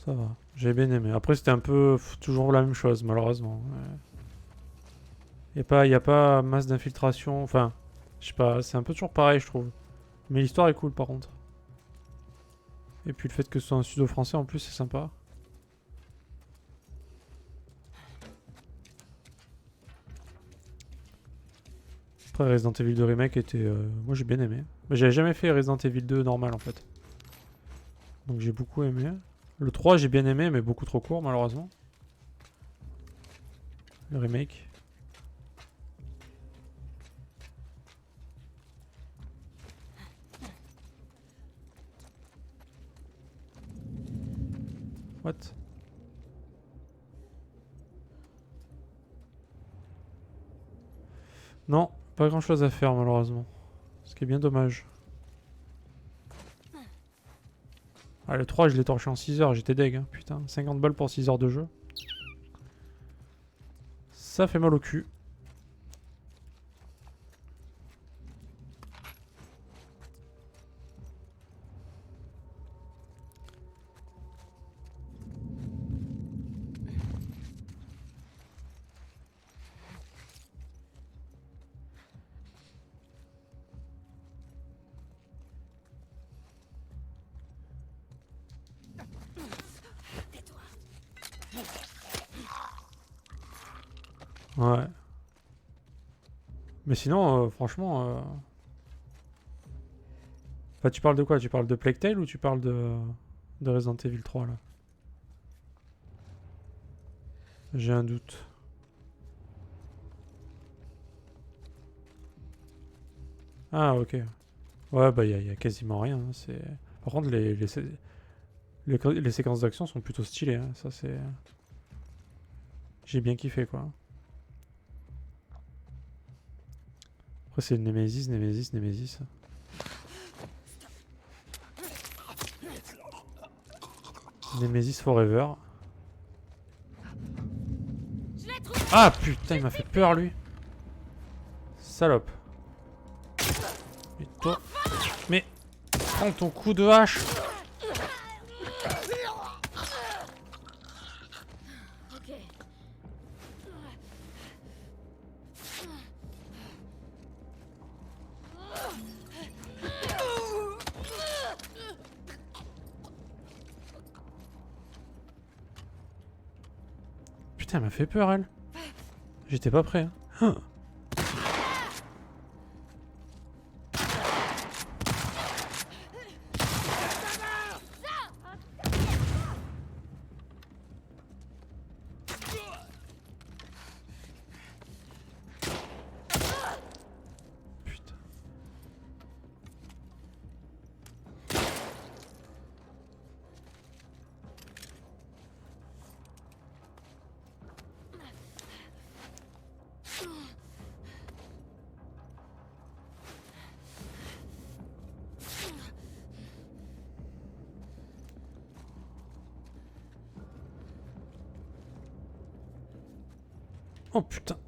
Ça va. J'ai bien aimé. Après, c'était un peu toujours la même chose, malheureusement. Y a pas masse d'infiltration. Enfin, je sais pas, c'est un peu toujours pareil, je trouve. Mais l'histoire est cool, par contre. Et puis le fait que ce soit un pseudo français en plus, c'est sympa. Après, Resident Evil 2 Remake était. Moi, j'ai bien aimé. Mais j'avais jamais fait Resident Evil 2 normal en fait. Donc j'ai beaucoup aimé. Le 3, j'ai bien aimé, mais beaucoup trop court, malheureusement. Le remake. What? Non, pas grand chose à faire, malheureusement. Ce qui est bien dommage. Ah, le 3, je l'ai torché en 6 heures, j'étais deg. Hein. Putain, 50 balles pour 6 heures de jeu. Ça fait mal au cul. Ouais. Mais sinon, franchement... Enfin, tu parles de quoi? Tu parles de Plague Tale ou tu parles de Resident Evil 3, là? J'ai un doute. Ah, ok. Ouais, bah, y a quasiment rien. Hein, c'est... Par contre, les séquences d'action sont plutôt stylées. Hein, ça, c'est... J'ai bien kiffé, quoi. Après, c'est Nemesis, Nemesis, Nemesis. Nemesis Forever. Ah, putain, il m'a fait peur, lui. Salope. Et toi... Mais... Prends ton coup de hache. Putain, elle m'a fait peur, elle. J'étais pas prêt. Hein. Putain. Oh putain.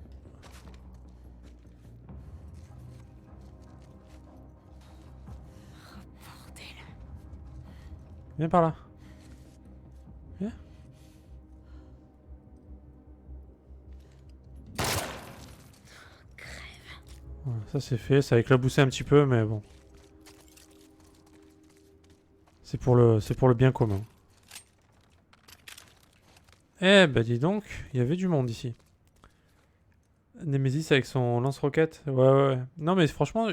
Viens par là. Viens. Voilà, ça c'est fait, ça a éclaboussé un petit peu, mais bon. C'est pour le bien commun. Eh bah dis donc, il y avait du monde ici. Nemesis avec son lance-roquette. Ouais, ouais, ouais. Non mais franchement,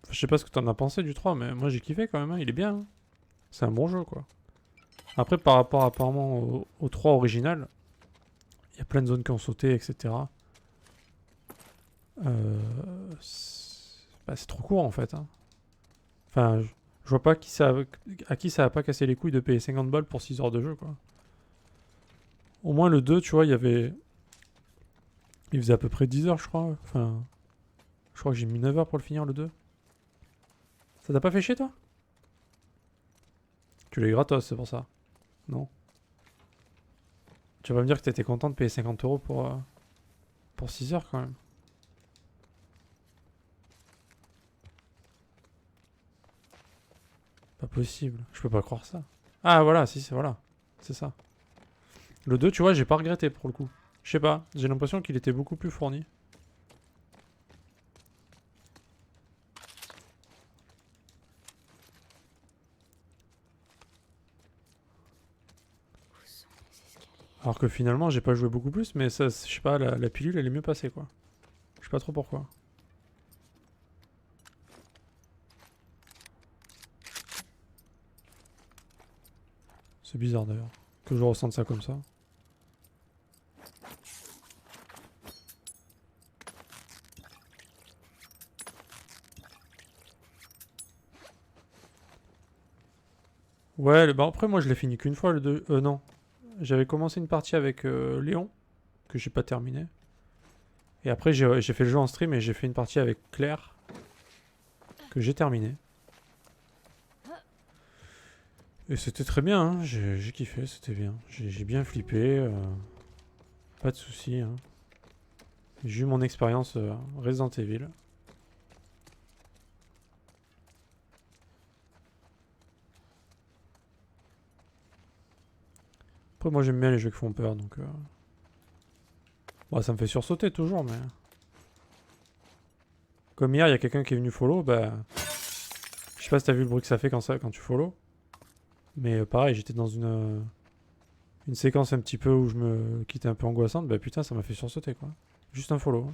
je sais pas ce que t'en as pensé du 3, mais moi j'ai kiffé quand même, hein. Il est bien. Hein. C'est un bon jeu, quoi. Après, par rapport apparemment au 3 original, il y a plein de zones qui ont sauté, etc. Bah, c'est trop court en fait. Hein. Enfin, je vois pas à qui ça a pas cassé les couilles de payer 50 balles pour 6 heures de jeu, quoi. Au moins le 2, tu vois, il faisait à peu près 10 heures, je crois. Enfin, je crois que j'ai mis 9 heures pour le finir, le 2. Ça t'a pas fait chier, toi? Tu l'as eu gratos, c'est pour ça. Non. Tu vas me dire que t'étais content de payer 50 euros pour 6 heures, quand même. Pas possible. Je peux pas croire ça. Ah, voilà, si, c'est voilà. C'est ça. Le 2, tu vois, j'ai pas regretté pour le coup. Je sais pas, j'ai l'impression qu'il était beaucoup plus fourni. Où sont les escaliers? Alors que finalement, j'ai pas joué beaucoup plus, mais ça, je sais pas, la pilule, elle est mieux passée, quoi. Je sais pas trop pourquoi. C'est bizarre d'ailleurs, que je ressente ça comme ça. Ouais, bah après moi je l'ai fini qu'une fois le 2. Non. J'avais commencé une partie avec Léon, que j'ai pas terminé. Et après j'ai fait le jeu en stream et j'ai fait une partie avec Claire, que j'ai terminé. Et c'était très bien, hein. J'ai kiffé, c'était bien. J'ai bien flippé, pas de soucis. Hein. J'ai eu mon expérience Resident Evil. Après moi j'aime bien les jeux qui font peur, donc... Bon, ça me fait sursauter toujours, mais... Comme hier, il y a quelqu'un qui est venu follow, bah... Je sais pas si t'as vu le bruit que ça fait quand tu follow. Mais pareil, j'étais dans une séquence un petit peu où qui était un peu angoissante. Bah putain, ça m'a fait sursauter, quoi. Juste un follow.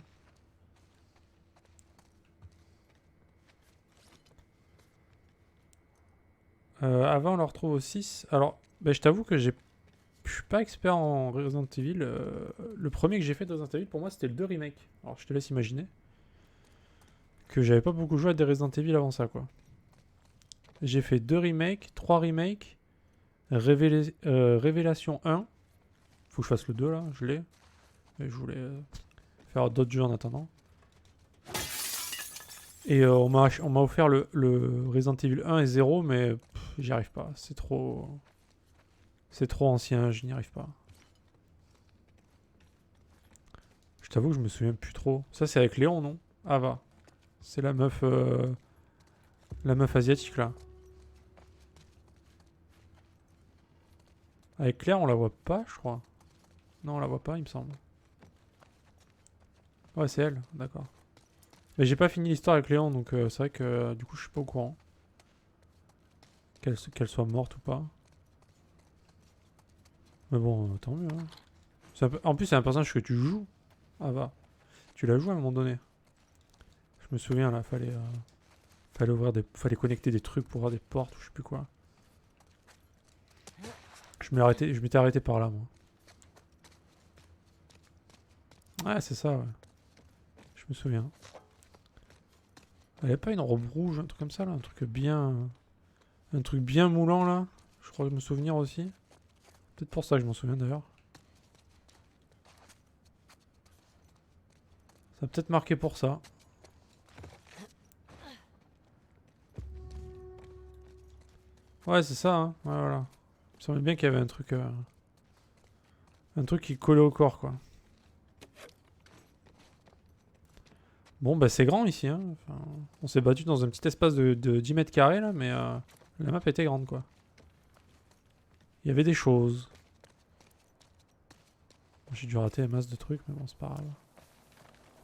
Hein. Avant, on le retrouve au 6. Alors, bah, je t'avoue que je suis pas expert en Resident Evil. Le premier que j'ai fait de Resident Evil, pour moi, c'était le 2 remake. Alors, je te laisse imaginer que j'avais pas beaucoup joué à des Resident Evil avant ça, quoi. J'ai fait 2 remakes, 3 remakes, Révélation 1. Faut que je fasse le 2 là, je l'ai. Et je voulais faire d'autres jeux en attendant. Et on m'a offert le Resident Evil 1 et 0, mais j'y arrive pas. C'est trop ancien, je n'y arrive pas. Je t'avoue que je me souviens plus trop. Ça c'est avec Léon, non? Ava. C'est la meuf asiatique là. Avec Claire, on la voit pas, je crois. Non, on la voit pas, il me semble. Ouais, c'est elle, d'accord. Mais j'ai pas fini l'histoire avec Léon, donc c'est vrai que du coup je suis pas au courant. Qu'elle soit morte ou pas. Mais bon, tant mieux. Hein. En plus, c'est un personnage que tu joues. Ah va. Tu l'as joué à un moment donné. Je me souviens là, fallait connecter des trucs pour voir des portes ou je sais plus quoi. Je m'étais arrêté par là, moi. Ouais, c'est ça, ouais. Je me souviens. Elle avait pas une robe rouge, un truc comme ça là, un truc bien moulant là. Je crois que me souvenir aussi. Peut-être pour ça que je m'en souviens d'ailleurs. Ça a peut-être marqué pour ça. Ouais, c'est ça, hein. Ouais, voilà. Il me semblait bien qu'il y avait un truc qui collait au corps, quoi. Bon, bah c'est grand ici, hein. Enfin, on s'est battu dans un petit espace de 10 mètres carrés, là, mais la map était grande, quoi. Il y avait des choses. J'ai dû rater un masse de trucs, mais bon, c'est pas grave.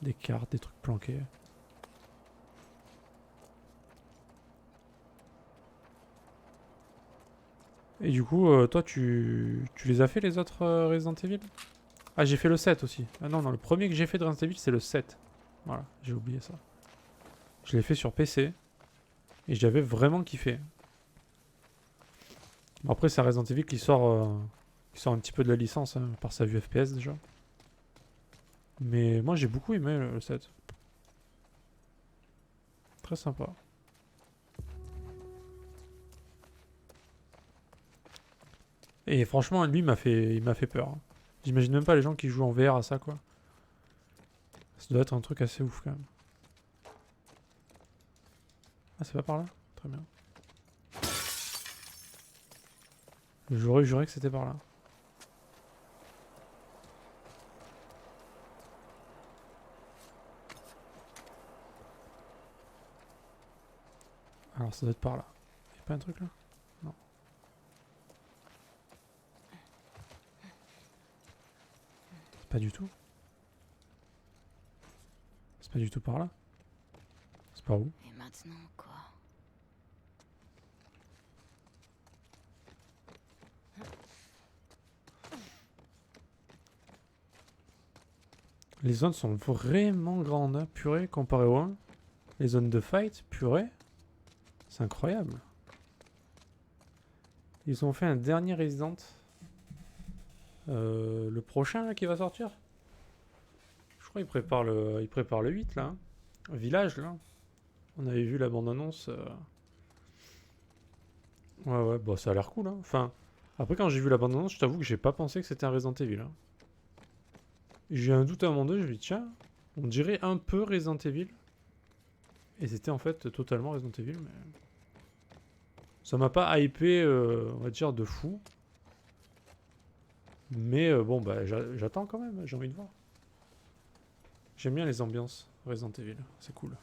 Des cartes, des trucs planqués. Et du coup, toi, tu les as fait les autres Resident Evil? Ah, j'ai fait le 7 aussi. Ah non, non, le premier que j'ai fait de Resident Evil, c'est le 7. Voilà, j'ai oublié ça. Je l'ai fait sur PC. Et j'avais vraiment kiffé. Bon, après, c'est un Resident Evil qui sort un petit peu de la licence, hein, par sa vue FPS déjà. Mais moi, j'ai beaucoup aimé le 7. Très sympa. Et franchement, lui, il m'a fait peur. Hein. J'imagine même pas les gens qui jouent en VR à ça, quoi. Ça doit être un truc assez ouf, quand même. Ah, c'est pas par là? Très bien. J'aurais juré que c'était par là. Alors, ça doit être par là. Y'a pas un truc là? Non. Pas du tout. C'est pas du tout par là. C'est par où? Et maintenant, quoi? Les zones sont vraiment grandes, hein, purée, comparé au 1. Les zones de fight, purée. C'est incroyable. Ils ont fait un dernier Resident. Le prochain là qui va sortir. Je crois qu'ils préparent le 8 là. Hein. Village là. On avait vu la bande-annonce. Ouais, bon ça a l'air cool. Hein. Enfin, après quand j'ai vu la bande-annonce, je t'avoue que j'ai pas pensé que c'était un Resident Evil. Hein. J'ai eu un doute à un moment donné, je me dis tiens, on dirait un peu Resident Evil. Et c'était en fait totalement Resident Evil, mais... Ça m'a pas hypé, on va dire, de fou. Mais bon, bah j'attends quand même, j'ai envie de voir. J'aime bien les ambiances Resident Evil, c'est cool.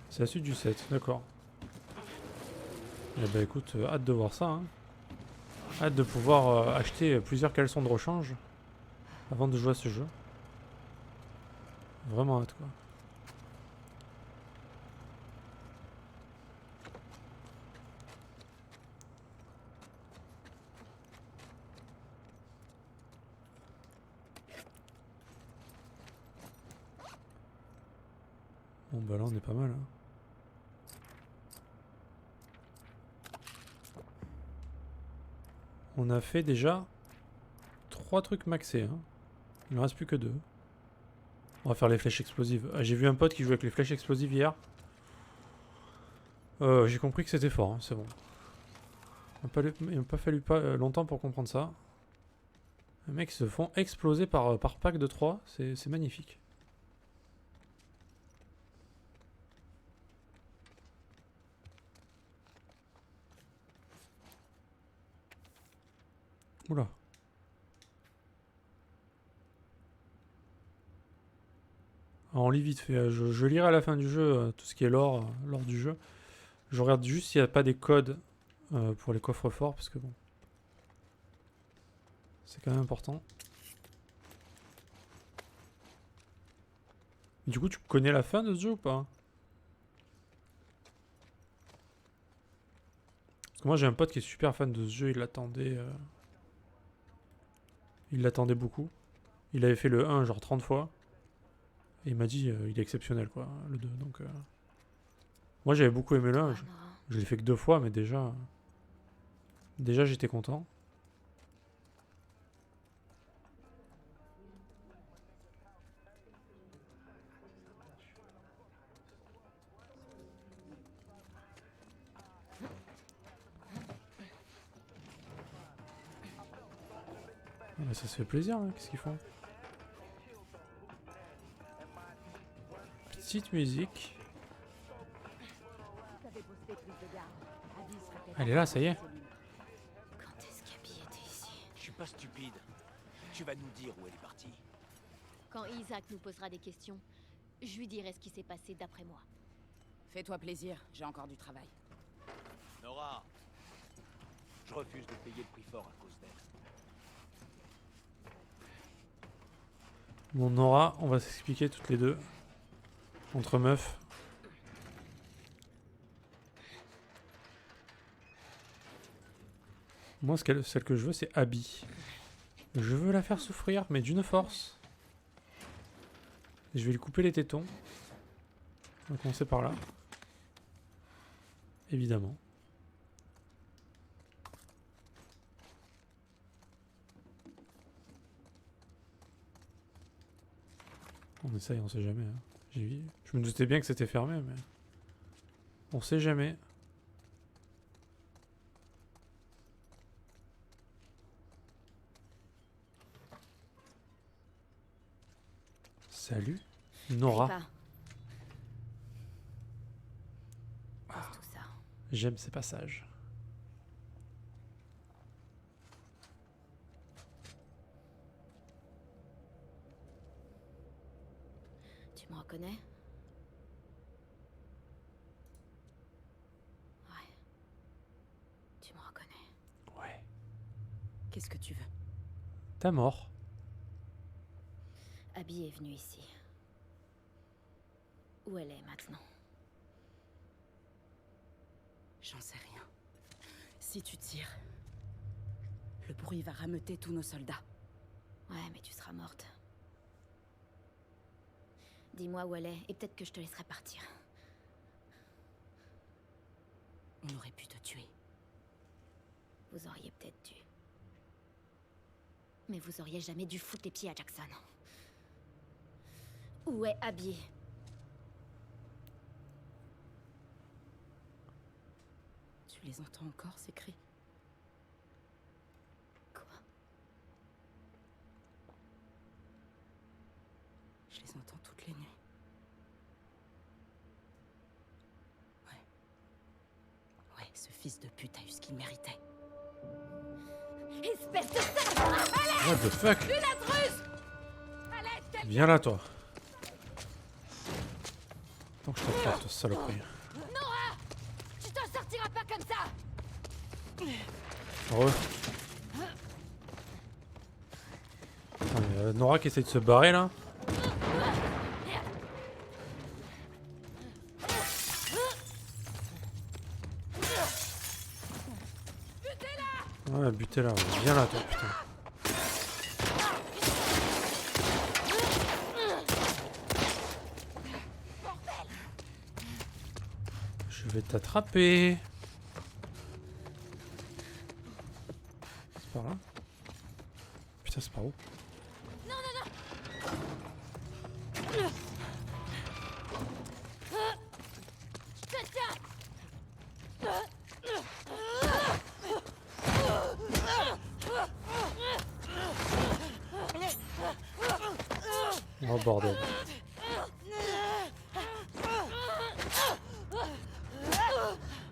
C'est la suite du 7, d'accord. Eh bah écoute, hâte de voir ça. Hein. Hâte de pouvoir acheter plusieurs caleçons de rechange avant de jouer à ce jeu. Vraiment hâte quoi. Bon bah là on est pas mal. Hein. On a fait déjà 3 trucs maxés. Hein. Il ne reste plus que 2. On va faire les flèches explosives. Ah, j'ai vu un pote qui jouait avec les flèches explosives hier. J'ai compris que c'était fort, hein, c'est bon. Il m'a pas fallu longtemps pour comprendre ça. Les mecs se font exploser par pack de 3, c'est magnifique. Oula. Alors on lit vite fait, je lirai à la fin du jeu tout ce qui est lore du jeu. Je regarde juste s'il n'y a pas des codes pour les coffres forts, parce que bon... C'est quand même important. Du coup, tu connais la fin de ce jeu ou pas? Parce que moi j'ai un pote qui est super fan de ce jeu, il l'attendait... Il l'attendait beaucoup. Il avait fait le 1 genre 30 fois. Et il m'a dit il est exceptionnel quoi, le 2. Donc, moi j'avais beaucoup aimé le 1. Je l'ai fait que 2 fois, mais déjà... Déjà j'étais content. Ah bah ça se fait plaisir, hein. Qu'est-ce qu'ils font? Petite musique. Elle est là, ça y est. Quand est-ce qu'Abby était ici? Je suis pas stupide. Tu vas nous dire où elle est partie. Quand Isaac nous posera des questions, je lui dirai ce qui s'est passé d'après moi. Fais-toi plaisir, j'ai encore du travail. Nora, je refuse de payer le prix fort à cause d'elle. Bon, Nora, on va s'expliquer toutes les deux. Entre meufs. Moi, celle que je veux, c'est Abby. Je veux la faire souffrir, mais d'une force. Je vais lui couper les tétons. On va commencer par là. Évidemment. On essaye, on sait jamais. Hein. Je me doutais bien que c'était fermé, mais... On sait jamais. Salut, Nora. Ah. Tout ça. J'aime ces passages. Tu me reconnais? Ouais. Tu me reconnais? Ouais. Qu'est-ce que tu veux? Ta mort. Abby est venue ici. Où elle est maintenant? J'en sais rien. Si tu tires, le bruit va rameuter tous nos soldats. Ouais, mais tu seras morte. Dis-moi où elle est, et peut-être que je te laisserai partir. On aurait pu te tuer. Vous auriez peut-être dû. Mais vous auriez jamais dû foutre les pieds à Jackson. Où est Abby? Tu les entends encore, ces cris? Quoi? Je les entends toutes les nuits. Ouais, ce fils de pute a eu ce qu'il méritait. Espèce de sale! What the fuck? Une intruse! Allez, Viens là, toi. Tant que je t'attrape, toi, saloperie. Nora! Tu t'en sortiras pas comme ça! Heureux. Nora qui essaie de se barrer là. Ouais, butez-la, ouais. Viens là, toi, putain. Je vais t'attraper. C'est par là? Putain, c'est par où? Je te tiens! Oh bordel.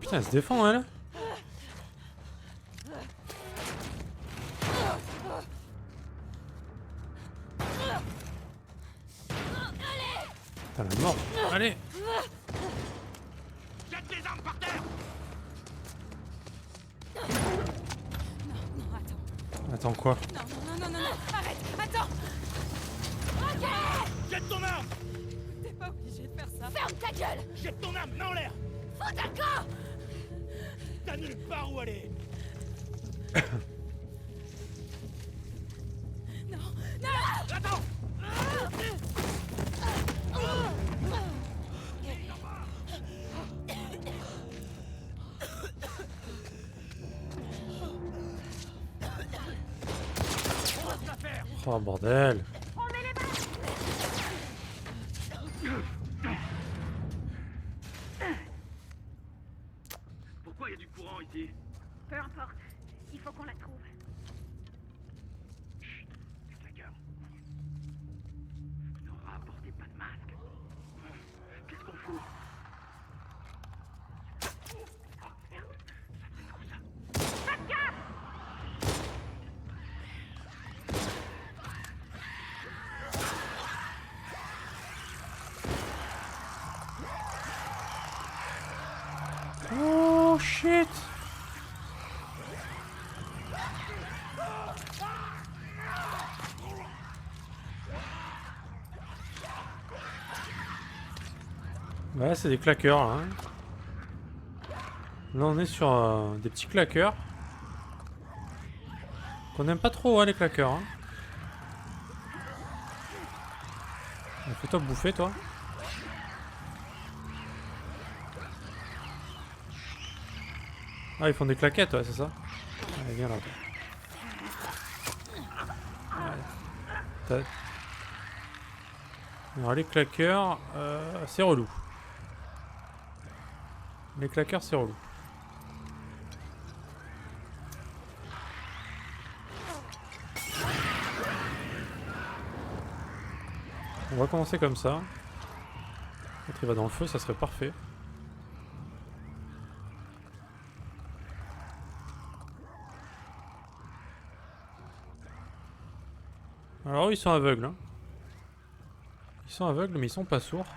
Putain, elle se défend, elle. Putain, la mort. Allez. Jette les armes par terre! Non, attends. Attends, quoi? Non, arrête, attends! Jette ton arme! T'es pas obligé de faire ça. Ferme ta gueule! Jette ton arme, main en l'air! Fous ta camp! T'as nulle part où aller! Non! Attends! Oh bordel. Pourquoi il y a du courant ici? Peu importe. Il faut qu'on la trouve. Chut, les claqueurs. Nora, portez pas de masque. Qu'est-ce qu'on fout? Oh merde, ça fait trop ça. Oh shit. Ouais, c'est des claqueurs là. Hein. Là on est sur des petits claqueurs. Qu'on aime pas trop hein, les claqueurs. Hein. Fais-toi bouffer toi. Ah ils font des claquettes ouais c'est ça. Allez viens là toi. Ouais. Alors les claqueurs c'est relou. Les claqueurs c'est relou. On va commencer comme ça. L'autre il va dans le feu, ça serait parfait. Alors ils sont aveugles. Hein. Ils sont aveugles mais ils sont pas sourds.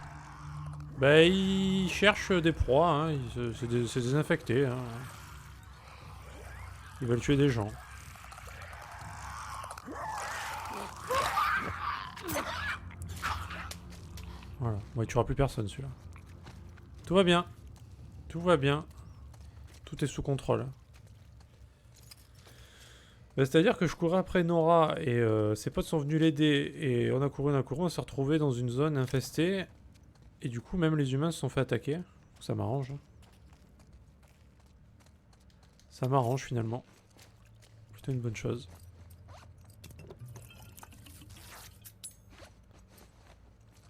Bah ils cherchent des proies, hein. C'est des infectés. Hein. Ils veulent tuer des gens. Voilà. Bon, il tuera plus personne celui-là. Tout va bien. Tout va bien. Tout est sous contrôle. Bah, c'est-à-dire que je courais après Nora et ses potes sont venus l'aider. Et on s'est retrouvé dans une zone infestée. Et du coup, même les humains se sont fait attaquer. Ça m'arrange. Hein. Ça m'arrange finalement. Plutôt une bonne chose.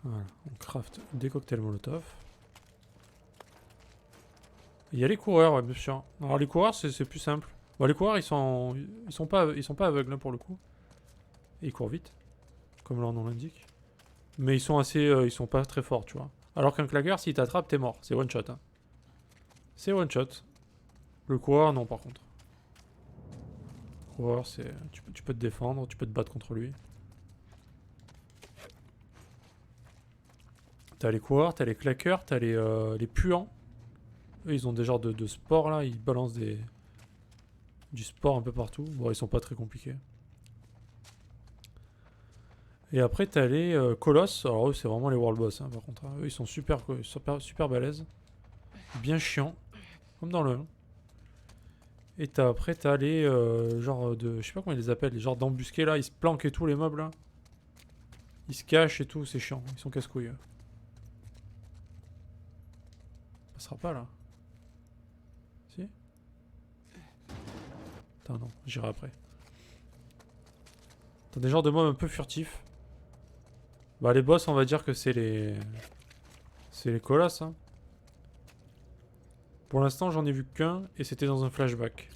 Voilà, on craft des cocktails Molotov. Il y a les coureurs, ouais, bien sûr. Alors les coureurs, c'est plus simple. Bon, les coureurs, ils sont pas aveugles hein, pour le coup. Et ils courent vite, comme leur nom l'indique. Mais ils sont ils sont pas très forts, tu vois. Alors qu'un clagueur, s'il t'attrape, t'es mort. C'est one shot. Hein. C'est one shot. Le coureur, non, par contre. Le coureur, c'est, tu peux te défendre, tu peux te battre contre lui. T'as les coureurs, t'as les claqueurs, t'as les puants. Eux, ils ont des genres de sport là, ils balancent du sport un peu partout. Bon, ils sont pas très compliqués. Et après, t'as les colosses. Alors, eux, c'est vraiment les world boss, hein, par contre. Hein. Eux, ils sont super balèzes. Bien chiants. Comme dans le 1. Et après, t'as les genres de. Je sais pas comment ils les appellent, les genres d'embusqués là. Ils se planquent et tout, les mobs là. Ils se cachent et tout, c'est chiant. Ils sont casse-couilles. Ça passera pas là. Si? Attends, non, j'irai après. T'as des genres de mobs un peu furtifs. Bah, les boss, on va dire que c'est les. C'est les colosses, hein. Pour l'instant, j'en ai vu qu'un et c'était dans un flashback.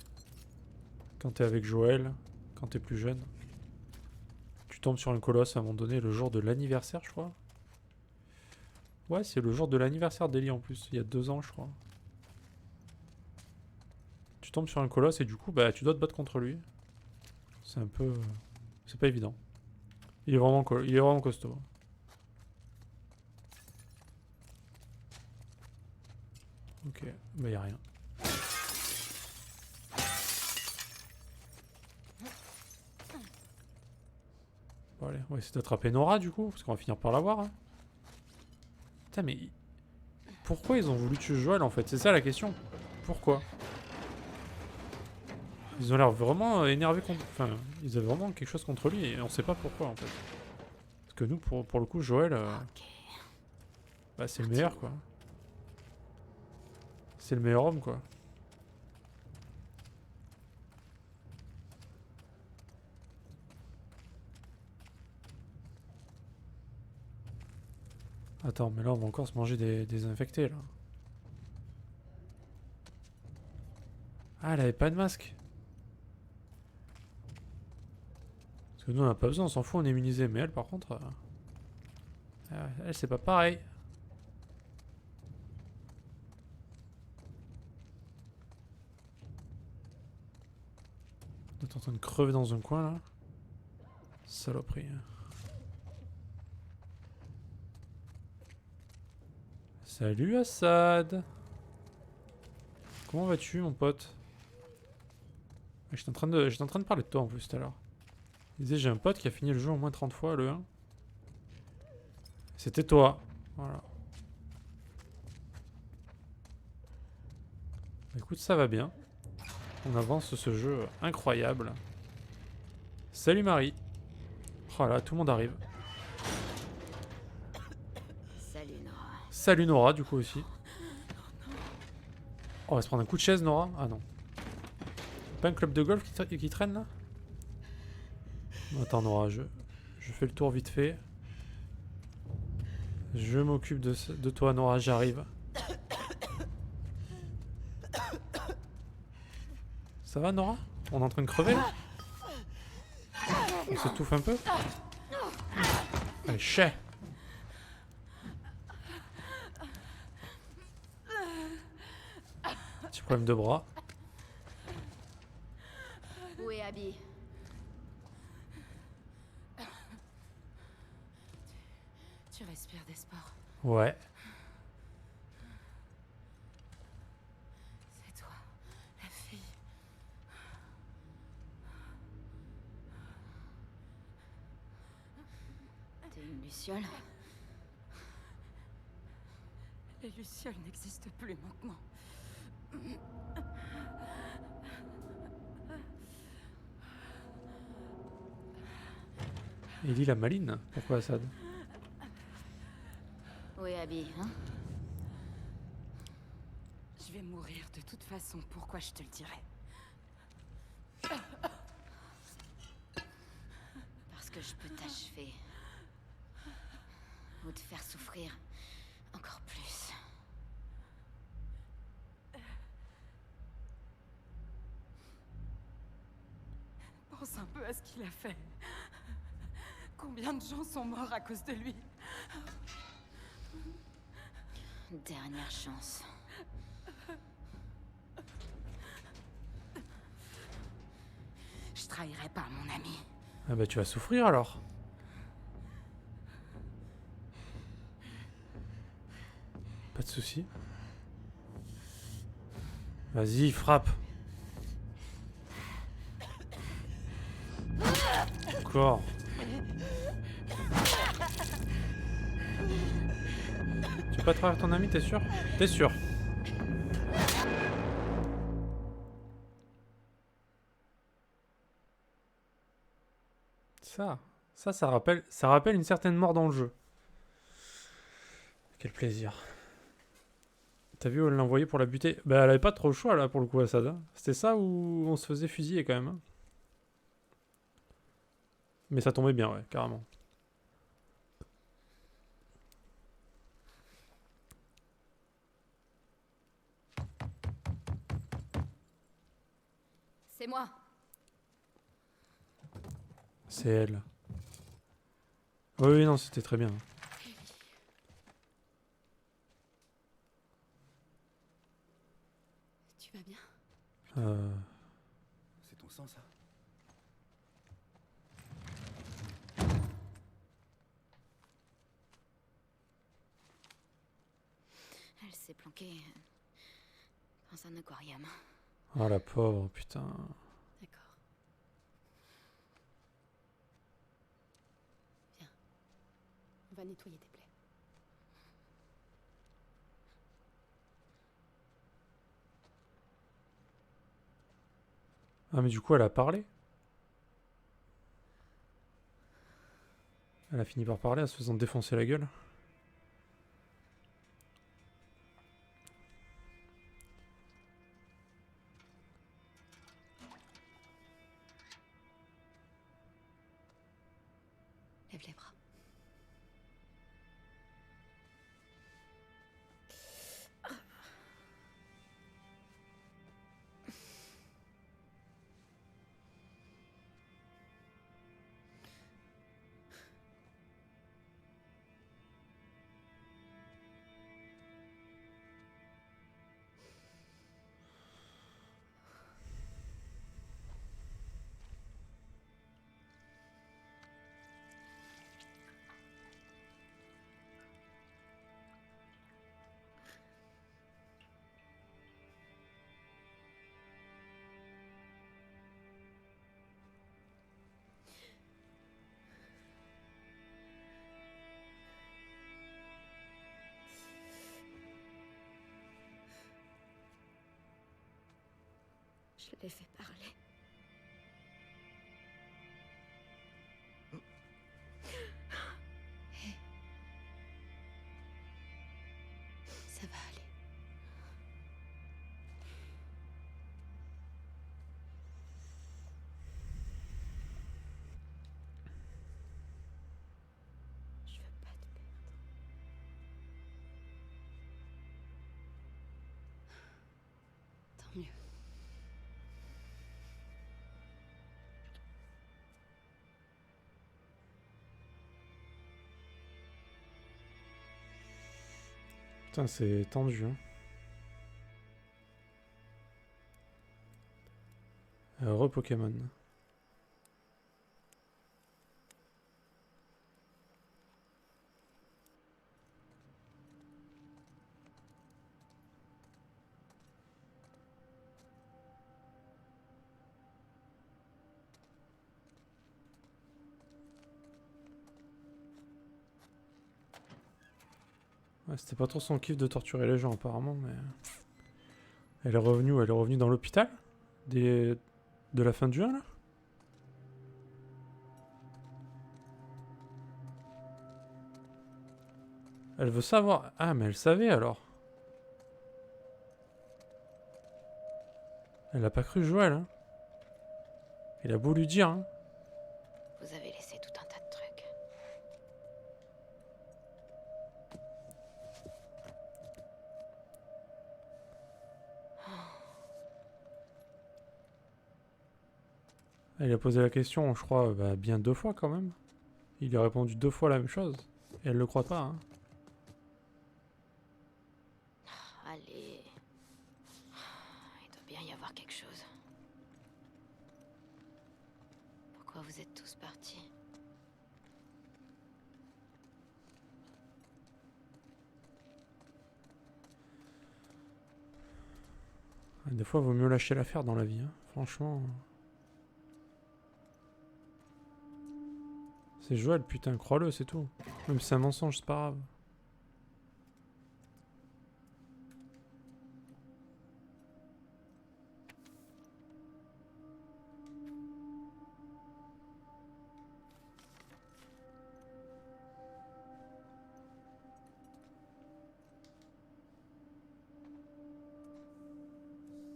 Quand t'es avec Joël, quand t'es plus jeune. Tu tombes sur un colosse à un moment donné, le jour de l'anniversaire, je crois. Ouais, c'est le jour de l'anniversaire d'Ellie en plus, il y a 2 ans, je crois. Tu tombes sur un colosse et du coup, bah, tu dois te battre contre lui. C'est un peu. C'est pas évident. Il est vraiment costaud. Ok, bah y'a rien. Bon allez, on va essayer d'attraper Nora du coup, parce qu'on va finir par l'avoir. Hein. Putain mais... Pourquoi ils ont voulu tuer Joël en fait? C'est ça la question. Pourquoi? Ils ont l'air vraiment énervés contre... Enfin, ils avaient vraiment quelque chose contre lui et on sait pas pourquoi en fait. Parce que nous, pour le coup, Joël... Bah c'est le meilleur quoi. C'est le meilleur homme quoi. Attends, mais là on va encore se manger des infectés là. Ah, elle avait pas de masque. Parce que nous on a pas besoin, on s'en fout, on est immunisé. Mais elle par contre... elle c'est pas pareil. On est en train de crever dans un coin là. Saloperie. Salut Assad. Comment vas-tu mon pote? J'étais en train de parler de toi en plus tout à l'heure. Il disait j'ai un pote qui a fini le jeu au moins 30 fois le 1. C'était toi. Voilà. Écoute, ça va bien. On avance ce jeu incroyable. Salut Marie. Oh là, tout le monde arrive. Salut Nora. Salut Nora du coup aussi. Oh, on va se prendre un coup de chaise Nora. Ah non. Pas un club de golf qui traîne là? Attends Nora, je fais le tour vite fait. Je m'occupe de toi Nora, j'arrive. Ça va Nora? On est en train de crever là? On s'étouffe un peu? Allez, chais! Petit problème de bras. Où est Abby? Tu respires d'espoir. Ouais. C'est toi, la fille. T'es une luciole? Luciole n'existe plus maintenant. Il dit la maline. Pourquoi Assad? Où est Abby, hein? Je vais mourir de toute façon, pourquoi je te le dirais? Parce que je peux t'achever. Ou te faire souffrir encore plus. Pense un peu à ce qu'il a fait. Combien de gens sont morts à cause de lui? Dernière chance. Je trahirai pas mon ami. Ah bah tu vas souffrir alors. Pas de soucis. Vas-y, frappe. Encore. Tu veux pas trahir ton ami, t'es sûr? T'es sûr? Ça rappelle une certaine mort dans le jeu. Quel plaisir. T'as vu où elle l'a envoyé pour la buter? Bah elle avait pas trop le choix là pour le coup Assad. Hein. C'était ça où on se faisait fusiller quand même. Hein. Mais ça tombait bien, ouais, carrément. C'est moi. C'est elle. Oui, oui, non, c'était très bien. Tu vas bien? C'est ton sang, ça? Elle s'est planquée dans un aquarium. Oh la pauvre, putain. D'accord. Viens. On va nettoyer tes plaies. Ah mais du coup elle a parlé. Elle a fini par parler en se faisant défoncer la gueule. Lève les bras. Je l'ai fait parler. Hé. Ça va aller. Je veux pas te perdre. Tant mieux. Putain c'est tendu hein. Re-Pokémon. Ouais, c'était pas trop son kiff de torturer les gens apparemment, mais... Elle est revenue dans l'hôpital de la fin du 1 là. Elle veut savoir... Ah mais elle savait alors. Elle a pas cru Joël hein. Il a beau lui dire hein. Vous avez laissé tout un tas de trucs. Elle a posé la question, je crois, bah, bien 2 fois quand même. Il a répondu 2 fois la même chose. Et elle le croit pas hein. Allez. Il doit bien y avoir quelque chose. Pourquoi vous êtes tous partis? Des fois, il vaut mieux lâcher l'affaire dans la vie, hein. Franchement. C'est Joël, putain, crois-le, c'est tout. Même si c'est un mensonge, c'est pas grave.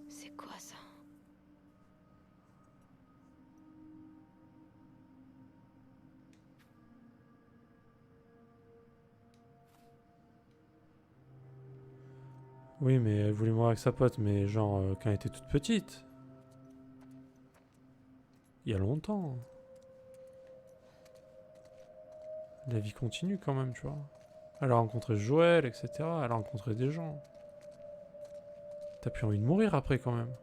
C'est quoi ça? Oui, mais elle voulait mourir avec sa pote, mais genre quand elle était toute petite. Il y a longtemps. La vie continue quand même, tu vois. Elle a rencontré Joël, etc. Elle a rencontré des gens. T'as plus envie de mourir après quand même.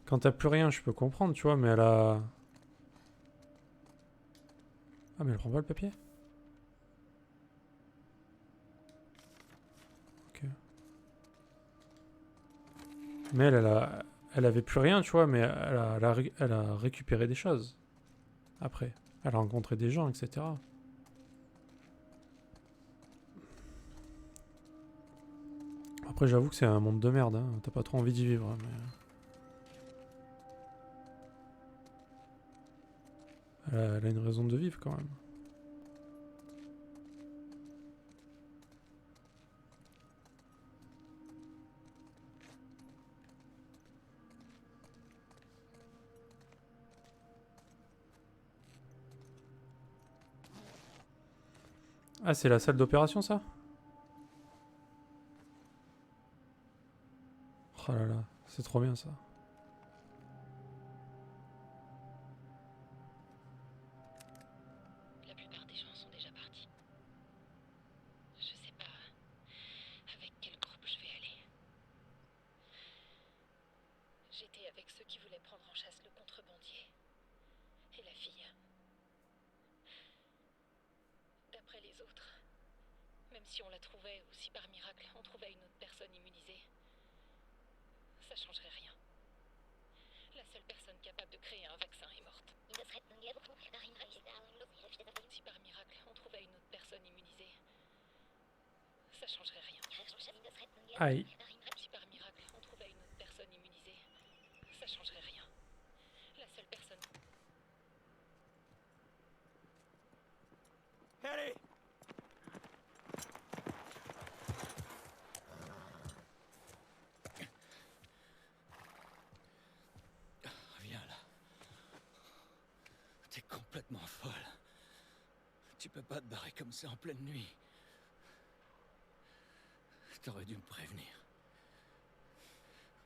Quand t'as plus rien, je peux comprendre, tu vois, mais elle a... Ah, mais elle prend pas le papier? Ok. Mais elle avait plus rien, tu vois, mais elle a récupéré des choses. Après. Elle a rencontré des gens, etc. Après, j'avoue que c'est un monde de merde, hein. T'as pas trop envie d'y vivre, hein, mais... Elle a une raison de vivre, quand même. Ah, c'est la salle d'opération, ça? Oh là là, c'est trop bien, ça. La plupart des gens sont déjà partis. Je sais pas avec quel groupe je vais aller. J'étais avec ceux qui voulaient prendre en chasse le contrebandier. Et la fille. D'après les autres, même si on la trouvait ou si par miracle on trouvait une autre personne immunisée, ça changerait rien. La seule personne capable de créer un vaccin est morte. Si par miracle on trouvait une autre personne immunisée, ça changerait rien. Aïe. Si par miracle on trouvait une autre personne immunisée, ça changerait rien. La seule personne... Allez! Viens là. T'es complètement folle. Tu peux pas te barrer comme ça en pleine nuit. T'aurais dû me prévenir.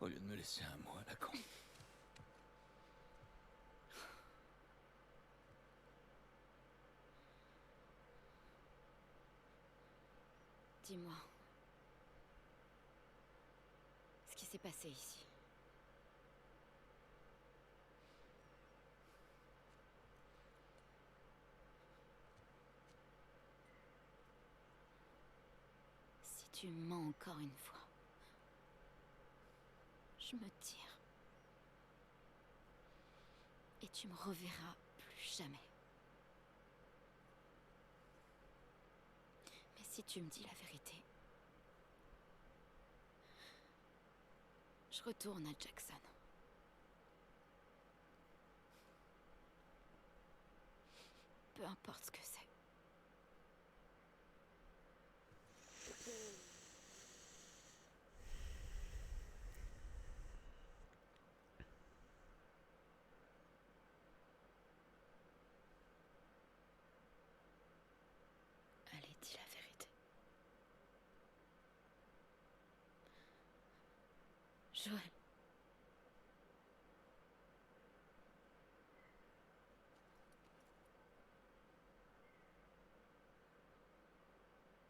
Au lieu de me laisser un mot à la con. Dis-moi. s'est passé ici? Si tu mens encore une fois, je me tire. Et tu me reverras plus jamais. Mais si tu me dis la vérité, je retourne à Jackson. Peu importe ce que c'est. Allez, dis la vérité. Joël.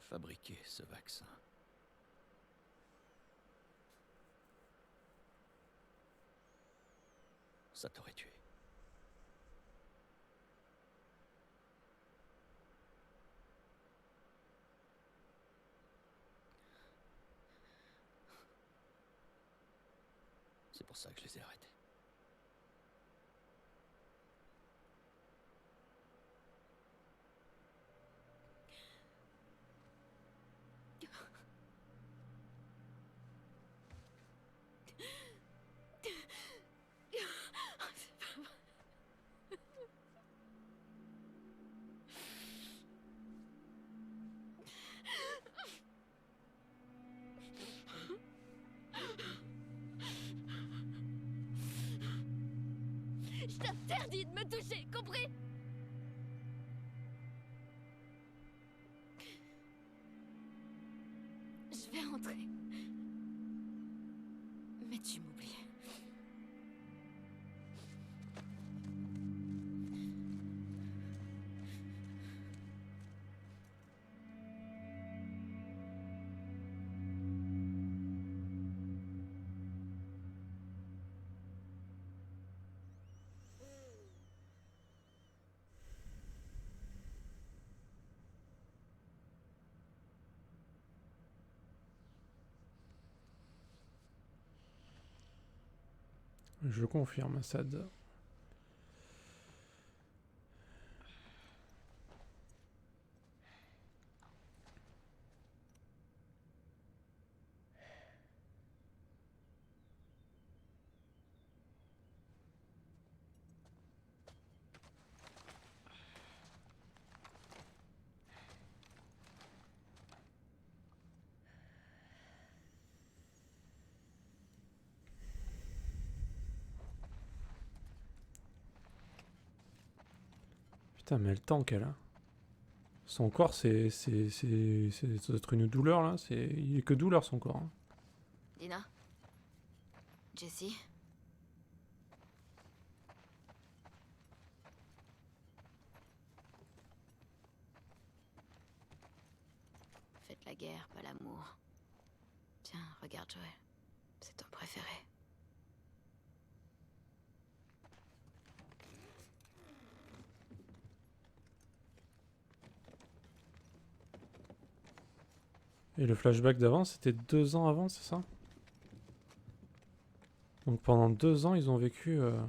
Fabriquer ce vaccin. Ça t'aurait tué. C'est pour ça que je les ai arrêtés. Je t'interdis de me toucher, compris? Je vais rentrer. Mais tu m'oublies. Je confirme, Assad. Putain, mais le temps qu'elle a. Son corps, ça doit être une douleur là. Il est que douleur son corps. Hein. Dina? Jessie? Faites la guerre, pas l'amour. Tiens, regarde Joël. C'est ton préféré. Et le flashback d'avant, c'était 2 ans avant, c'est ça? Donc pendant 2 ans, ils ont vécu... Enfin,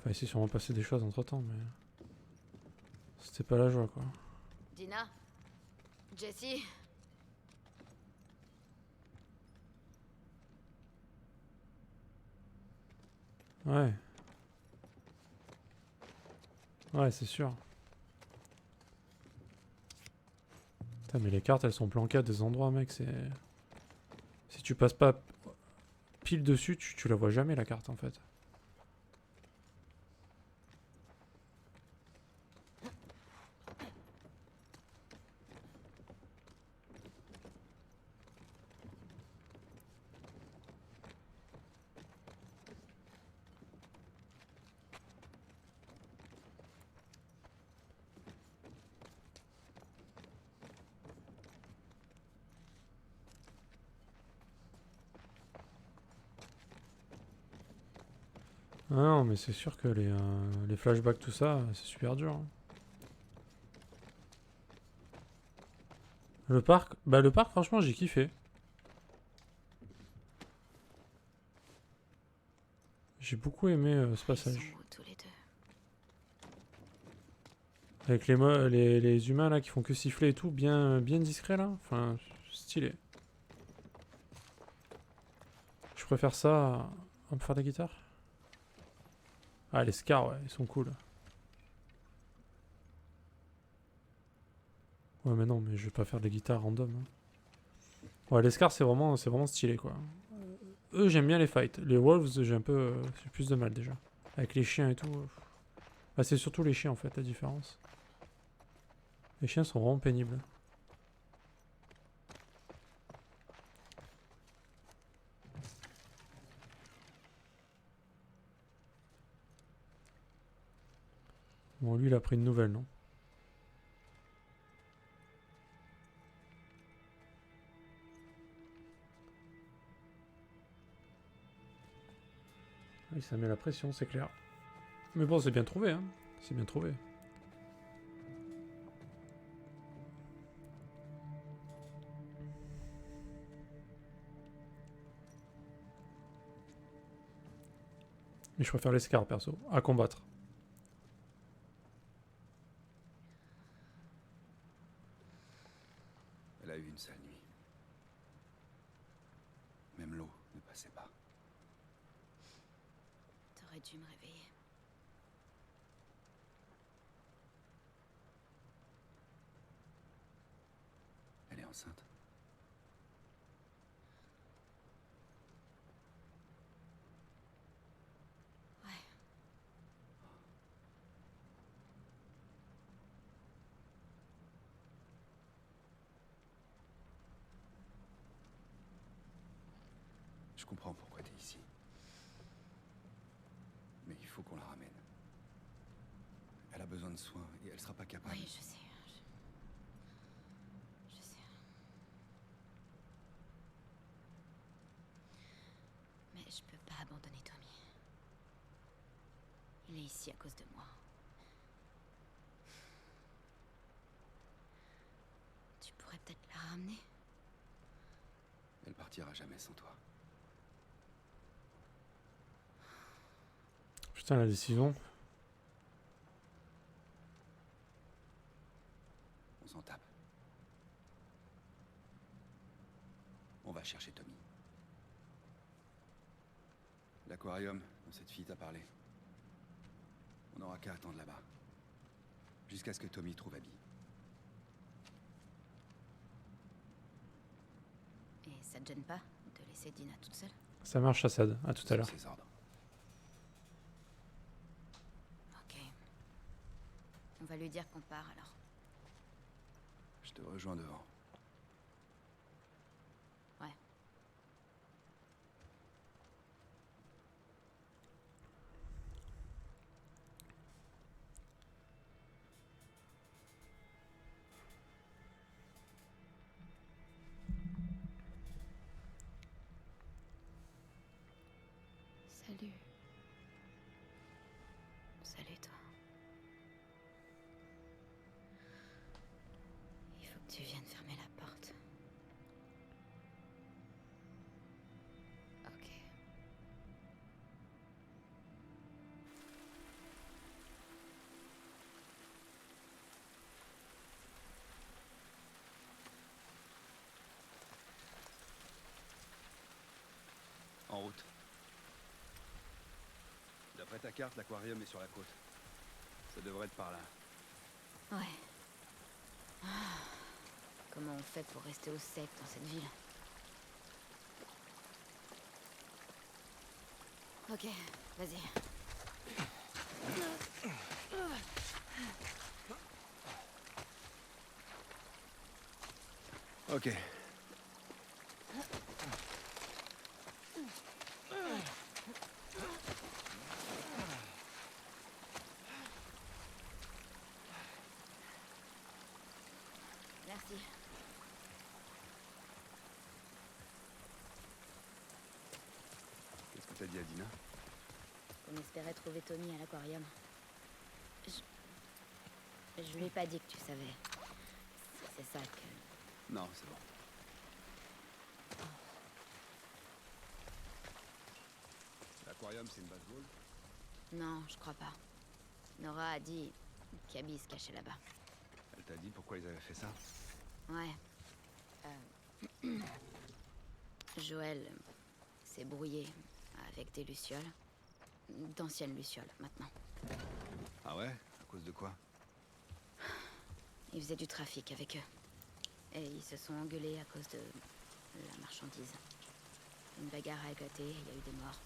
il s'est sûrement passé des choses entre temps, mais... C'était pas la joie, quoi. Dina? Jessie? Ouais. Ouais, c'est sûr. Putain, mais les cartes, elles sont planquées à des endroits, mec, c'est... Si tu passes pas pile dessus, tu la vois jamais, la carte, en fait. Ah non, mais c'est sûr que les flashbacks, tout ça, c'est super dur, hein. Le parc, franchement, j'ai kiffé. J'ai beaucoup aimé ce Ils sont passage. beaux tous les deux. Avec les humains là qui font que siffler et tout, bien discret là. Enfin, stylé. Je préfère ça à me faire de la guitare. Ah, les scars, ouais, ils sont cool. Ouais, mais non, mais je vais pas faire de la guitare random, hein. Ouais, les scars, c'est vraiment stylé, quoi. Eux, j'aime bien les fights. Les wolves, j'ai plus de mal déjà. Avec les chiens et tout. Bah, c'est surtout les chiens en fait, la différence. Les chiens sont vraiment pénibles. Bon, lui, il a pris une nouvelle, non? Oui, ça met la pression, c'est clair. Mais bon, c'est bien trouvé, hein. C'est bien trouvé. Mais je préfère les scars, perso, à combattre. Elle a eu une sale nuit. Même l'eau ne passait pas. T'aurais dû me réveiller. Elle est enceinte. Ouais. Je comprends pourquoi t'es ici. Mais il faut qu'on la ramène. Elle a besoin de soins et elle sera pas capable. Oui, je sais. Je sais. Mais je peux pas abandonner Tommy. Il est ici à cause de moi. Tu pourrais peut-être la ramener. Elle partira jamais sans toi. Putain, la décision. On s'en tape. On va chercher Tommy. L'aquarium dont cette fille t'a parlé. On n'aura qu'à attendre là-bas. Jusqu'à ce que Tommy trouve Abby. Et ça te gêne pas de laisser Dina toute seule? Ça marche, Assad. À tout à l'heure. Sur ses ordres. Ok. On va lui dire qu'on part alors. Je te rejoins devant. Ouais. Salut. Salut toi. Il faut que tu viennes fermer la porte. Ok. En route. D'après ta carte, l'aquarium est sur la côte. Ça devrait être par là. Ouais. Ah. Comment on fait pour rester au sec dans cette ville? Ok, vas-y. Ok. Merci. Qu'est-ce que t'as dit à Dina? qu'on espérait trouver Tommy à l'aquarium. Je lui ai pas dit que tu savais. C'est ça que... Non, c'est bon. L'aquarium, c'est une base Wolf? Non, je crois pas. Nora a dit qu'Abby se cachait là-bas. Elle t'a dit pourquoi ils avaient fait ça? Ouais. Joël s'est brouillé avec des lucioles. D'anciennes lucioles, maintenant. Ah ouais? À cause de quoi? Ils faisaient du trafic avec eux. Et ils se sont engueulés à cause de la marchandise. Une bagarre a éclaté, il y a eu des morts.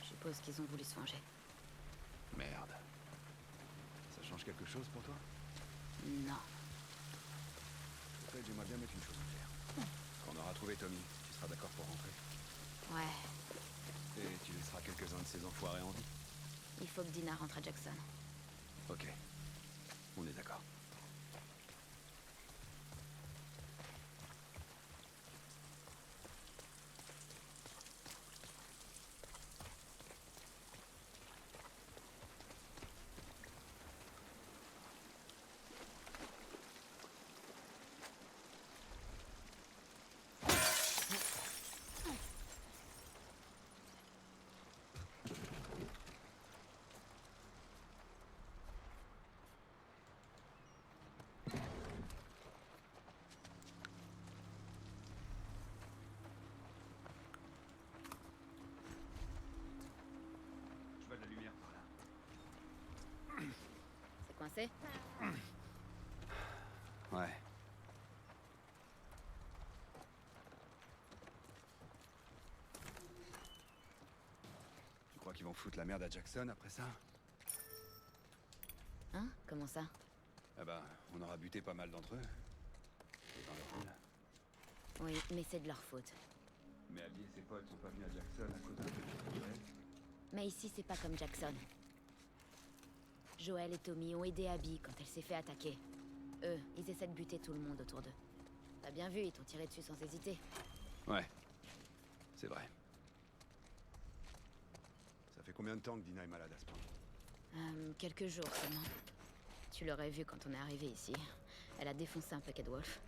Je suppose qu'ils ont voulu se venger. Merde. Ça change quelque chose pour toi? Non. En fait, j'aimerais bien mettre une chose en clair. Quand on aura trouvé Tommy, tu seras d'accord pour rentrer? Ouais, Et tu laisseras quelques-uns de ces enfoirés en vie? il faut que Dina rentre à Jackson. Ok. On est d'accord. Je vois de la lumière par là. C'est coincé? Ouais. Tu crois qu'ils vont foutre la merde à Jackson après ça? Hein? Comment ça? Ah bah, on aura buté pas mal d'entre eux. Et dans leur rôle. Oui, mais c'est de leur faute. Mais Abby et ses potes sont pas venus à Jackson à cause d'un truc qui durait. Mais ici, c'est pas comme Jackson. Joël et Tommy ont aidé Abby quand elle s'est fait attaquer. Eux, ils essaient de buter tout le monde autour d'eux. T'as bien vu, ils t'ont tiré dessus sans hésiter. Ouais. C'est vrai. Ça fait combien de temps que Dina est malade à ce point? Quelques jours seulement. Tu l'aurais vu quand on est arrivé ici. Elle a défoncé un paquet de Wolf.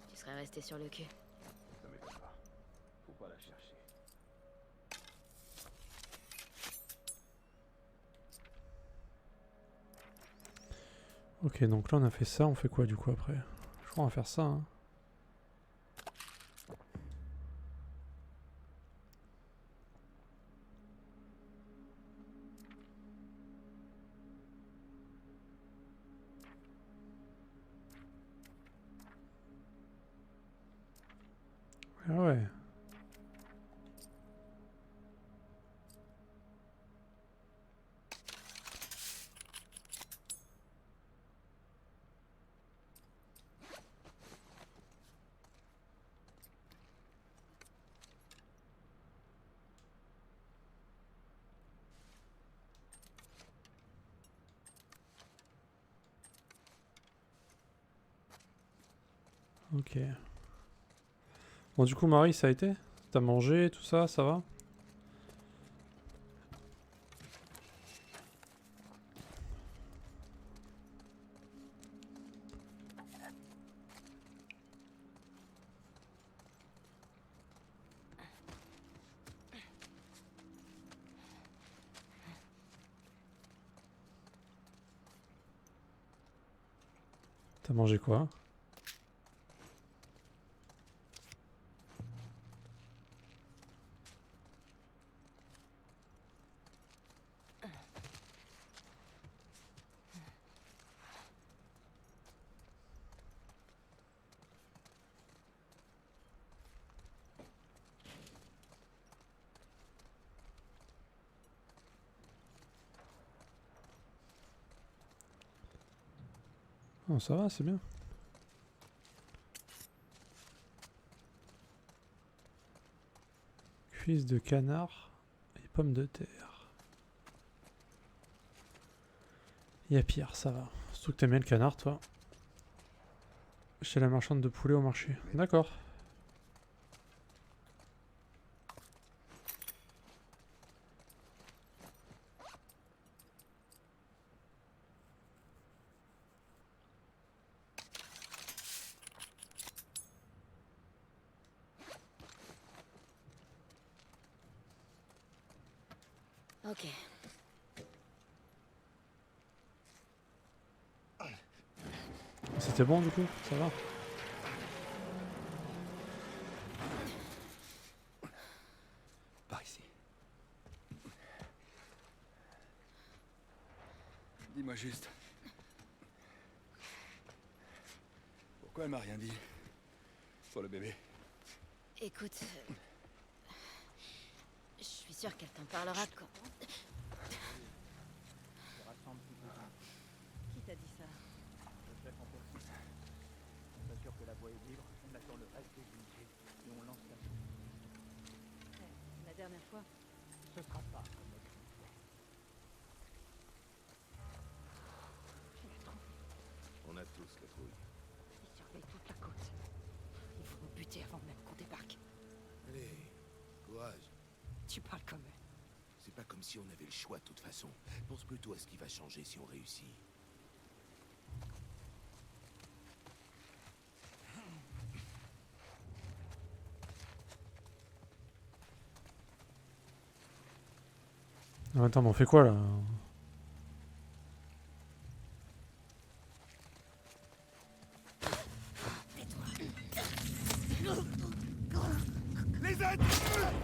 Tu serais resté sur le cul. Ça m'étonne pas. Faut pas la chercher. Ok, donc là on a fait ça, on fait quoi du coup après? Je crois qu'on va faire ça, hein. Ah ouais. Ok. Bon du coup Marie, ça a été? T'as mangé, tout ça, ça va? T'as mangé quoi? Oh, ça va, c'est bien. Cuisse de canard et pommes de terre. Il y a pire, ça va. Surtout que t'aimes bien le canard, toi. Chez la marchande de poulet au marché. D'accord. Ok. C'était bon du coup, ça va. Par ici. Dis-moi juste. Pourquoi elle m'a rien dit? Pour le bébé. Écoute, je suis sûre qu'elle t'en parlera quand. Qui t'a dit ça? Le chef en poursuit. On s'assure que la voie est libre, on attend le reste des unités et on lance la La dernière fois? Ce sera pas comme la dernière fois. On a tous la trouille. Ils surveillent toute la côte. Il faut nous buter avant même qu'on débarque. Allez, courage. Tu parles comme eux. C'est pas comme si on avait le choix de toute façon. Pense plutôt à ce qui va changer si on réussit. Attends, mais on fait quoi là?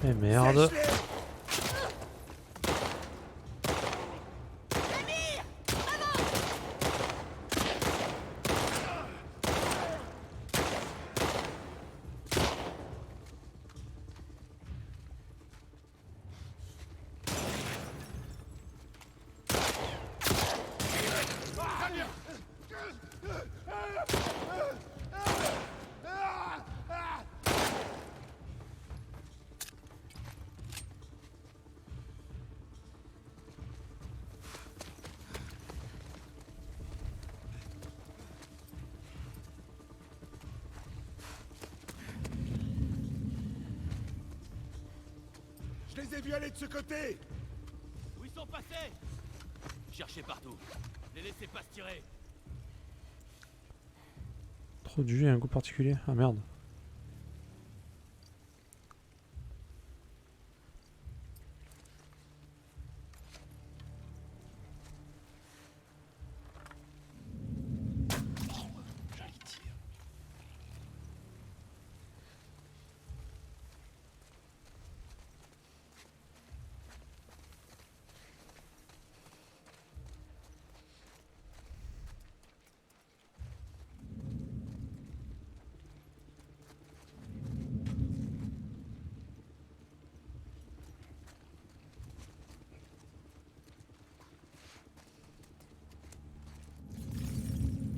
Eh merde. Je les ai vus aller de ce côté! Où ils sont passés? Cherchez partout. Les laissez pas se tirer. Trop de jus et un goût particulier. Ah merde. Joli tir.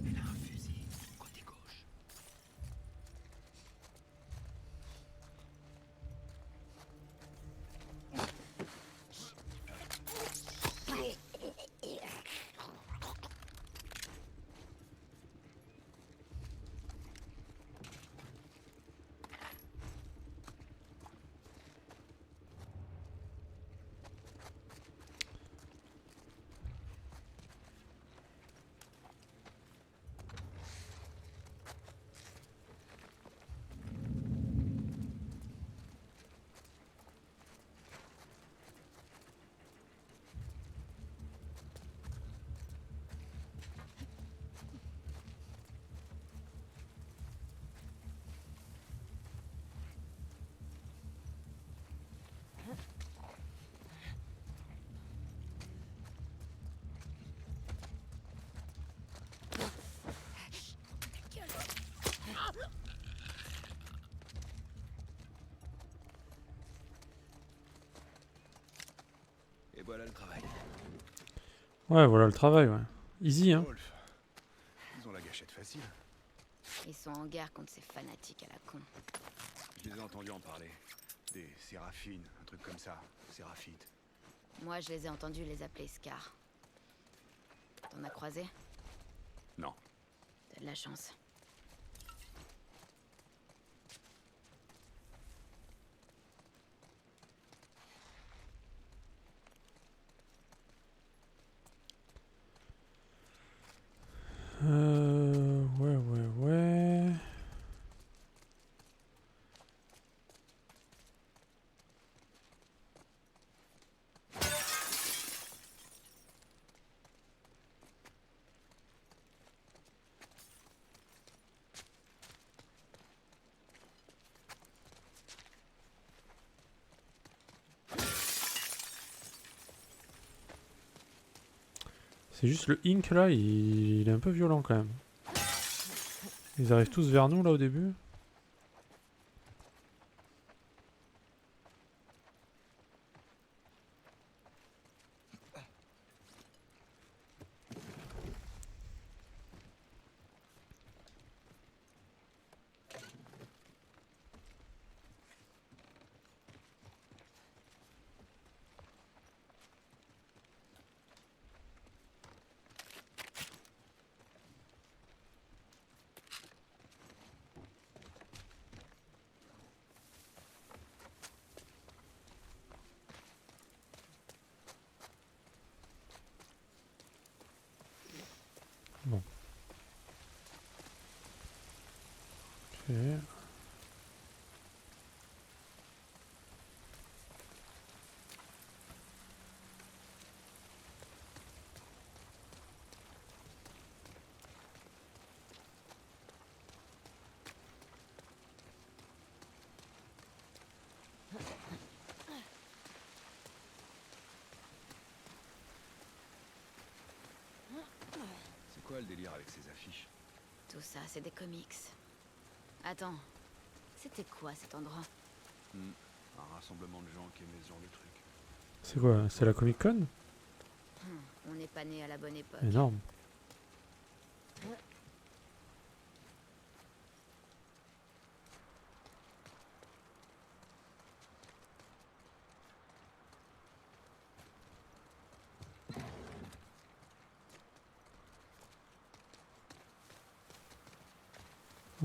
Elle a un fusil, côté gauche. Et voilà le travail. Ouais, voilà le travail, ouais. Easy, hein. Wolf. Ils ont la gâchette facile. Ils sont en guerre contre ces fanatiques à la con. Je les ai entendus en parler. Des séraphines, un truc comme ça. Séraphites. Moi, je les ai entendus les appeler Scar. T'en as croisé? Non. T'as de la chance. Ouais. C'est juste le Ink là, il est un peu violent quand même. Ils arrivent tous vers nous là au début. Bon. Ok. C'est quoi le délire avec ces affiches? Tout ça, c'est des comics. Attends, c'était quoi cet endroit? Un rassemblement de gens qui aimaient ce genre de truc. C'est quoi? C'est la Comic Con? On n'est pas né à la bonne époque. Énorme.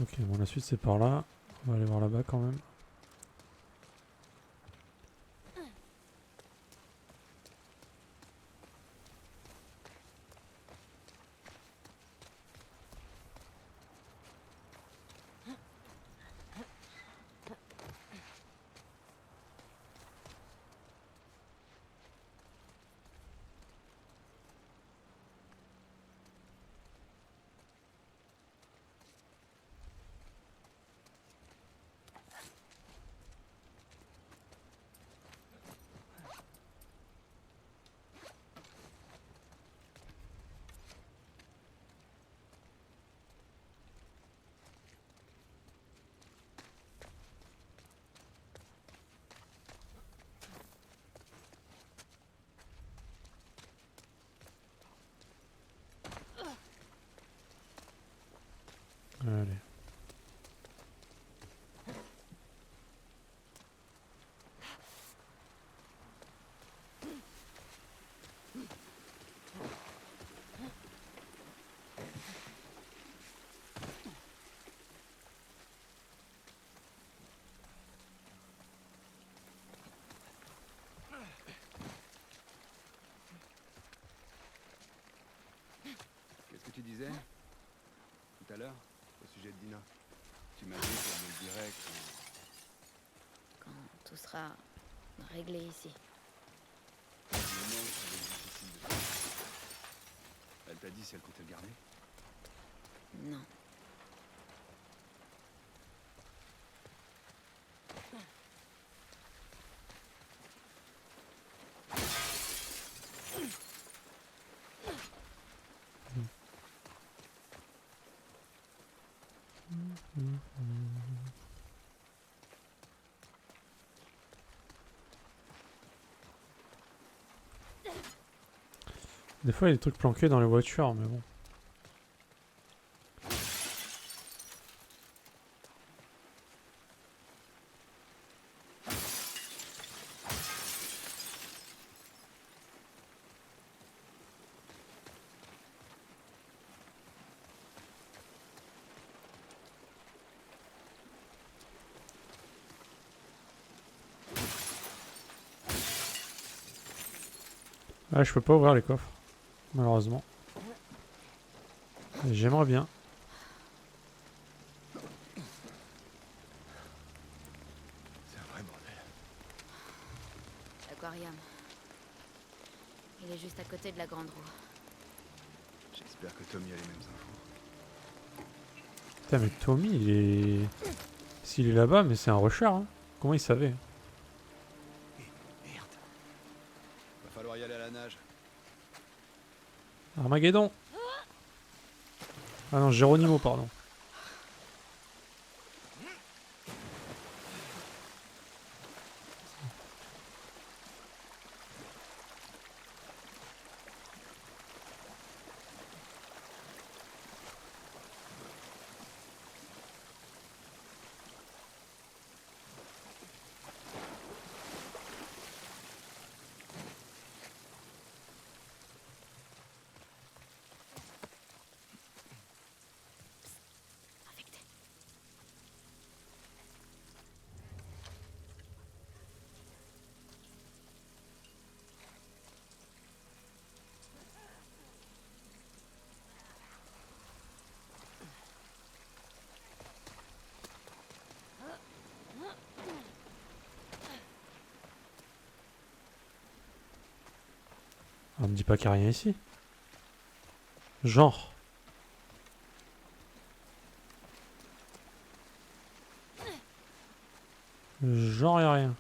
Ok, bon la suite c'est par là. On va aller voir là-bas quand même. Allez. Qu'est-ce que tu disais tout à l'heure au sujet de Dina? Tu m'as dit qu'elle me le dirait Quand tout sera réglé ici. qu'au moment où ça va être difficile de faire. Elle t'a dit si elle comptait le garder? Non. Des fois il y a des trucs planqués dans les voitures, mais bon. Ah, je peux pas ouvrir les coffres, malheureusement. J'aimerais bien. C'est un vrai bordel. L'aquarium. Il est juste à côté de la grande roue. J'espère que Tommy a les mêmes infos. Putain, mais Tommy, il est... S'il est là-bas, mais c'est un rusher, hein. Comment il savait? Merde. Va falloir y aller à la nage. Armageddon. Ah non, Geronimo, pardon. Infecté. On me dit pas qu'il n'y a rien ici. Genre. Genre, y a rien.